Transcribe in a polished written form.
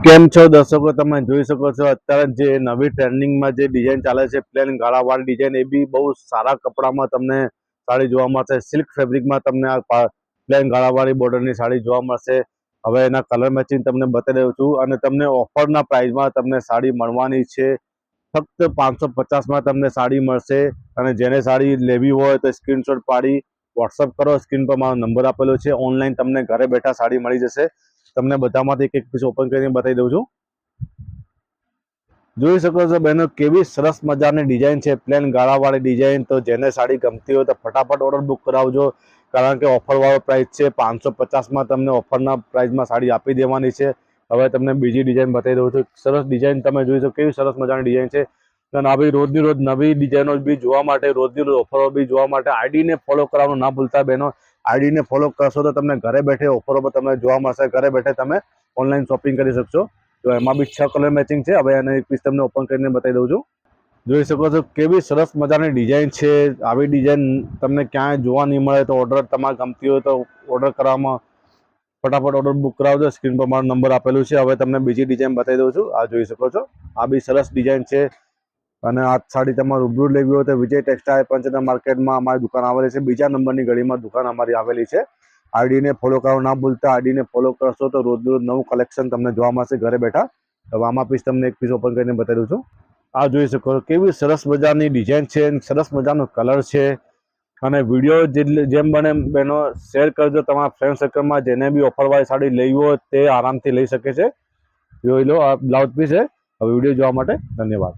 કેમ છો દર્શકો, તમે જોઈ શકો છો અત્યારે જે નવી ટ્રેન્ડિંગમાં જે ડિઝાઇન ચાલે છે પ્લેન ગાળાવાળી ડિઝાઇન, એ બી બહુ સારા કપડામાં તમને સાડી જોવા મળશે. સિલ્ક ફેબ્રિકમાં તમને આ પ્લેન ગાળાવાળી બોર્ડરની સાડી જોવા મળશે. હવે એના કલર મેચિંગ તમને બતાવી દઉં છું અને તમને ઓફરના પ્રાઇસમાં તમને સાડી મળવાની છે. ફક્ત 550માં તમને સાડી મળશે. અને જેને સાડી લેવી હોય તો સ્ક્રીનશોટ પાડી વોટ્સઅપ કરો. સ્ક્રીન પર મારો નંબર આપેલો છે. ઓનલાઈન તમને ઘરે બેઠા સાડી મળી જશે. તમને બધામાંથી એક પીસ ઓપન કરીને બતાવી દઉં છું. જોઈ શકો છો બહેનો, કેવી સરસ મજાની ડિઝાઇન છે, પ્લેન ગાળાવાળી ડિઝાઇન. તો જેને સાડી ગમતી હોય તો ફટાફટ ઓર્ડર બુક કરાવજો, કારણ કે ઓફરવાળો પ્રાઇસ છે. 550માં તમને ઓફરના પ્રાઇસમાં સાડી આપી દેવાની છે. હવે તમને બીજી ડિઝાઇન બતાવી દઉં છું. સરસ ડિઝાઇન તમે જોઈ શકો, કેવી સરસ મજાની ડિઝાઇન છે. અને આવી રોજની રોજ નવી ડિઝાઇનો બી જોવા માટે, રોજની રોજ ઓફરો બી જોવા માટે આઈડીને ફોલો કરવાનું ના ભૂલતા બહેનો. આઈડીને ફોલો કરશો તો તમને ઘરે બેઠે ઓફરો પર તમને જોવા મળશે. ઘરે બેઠે તમે ઓનલાઈન શોપિંગ કરી શકશો. તો એમાં બી 6 કલર મેચિંગ છે. હવે એને એક પીસ તમને ઓપન કરીને બતાવી દઉં છું. જોઈ શકો છો કેવી સરસ મજાની ડિઝાઇન છે. આવી ડિઝાઇન તમને ક્યાંય જોવા નહીં મળે. તો ઓર્ડર તમારે ગમતી હોય તો ઓર્ડર કરવામાં ફટાફટ ઓર્ડર બુક કરાવજો. સ્ક્રીન પર મારો નંબર આપેલું છે. હવે તમને બીજી ડિઝાઇન બતાવી દઉં છું. આ જોઈ શકો છો, આ બી સરસ ડિઝાઇન છે. અને આ સાડી તમારે રૂબરૂ લેવી હોય તો વિજય ટેક્સટાઇલ પંચનગર માર્કેટમાં અમારી દુકાન આવેલી છે. બીજા નંબરની ગળીમાં દુકાન અમારી આવેલી છે. આઈડીને ફોલો કરવાનું ના ભૂલતા. આઈડીને ફોલો કરશો તો રોજ રોજ નવું કલેક્શન તમને જોવા મળશે ઘરે બેઠા. હવે આમાં પીસ તમને એક પીસ ઓપન કરીને બતાવી દઉં છું. આ જોઈ શકો છો કેવી સરસ મજાની ડિઝાઇન છે, સરસ મજાનો કલર છે. અને વિડીયો જેમ બને બહેનો શેર કરજો તમારા ફ્રેન્ડ સર્કલમાં. જેને બી ઓફરવાળી સાડી લેવી હોય તે આરામથી લઈ શકે છે. જોઈ લો, આ બ્લાઉઝ પીસ છે. હવે વિડીયો જોવા માટે ધન્યવાદ.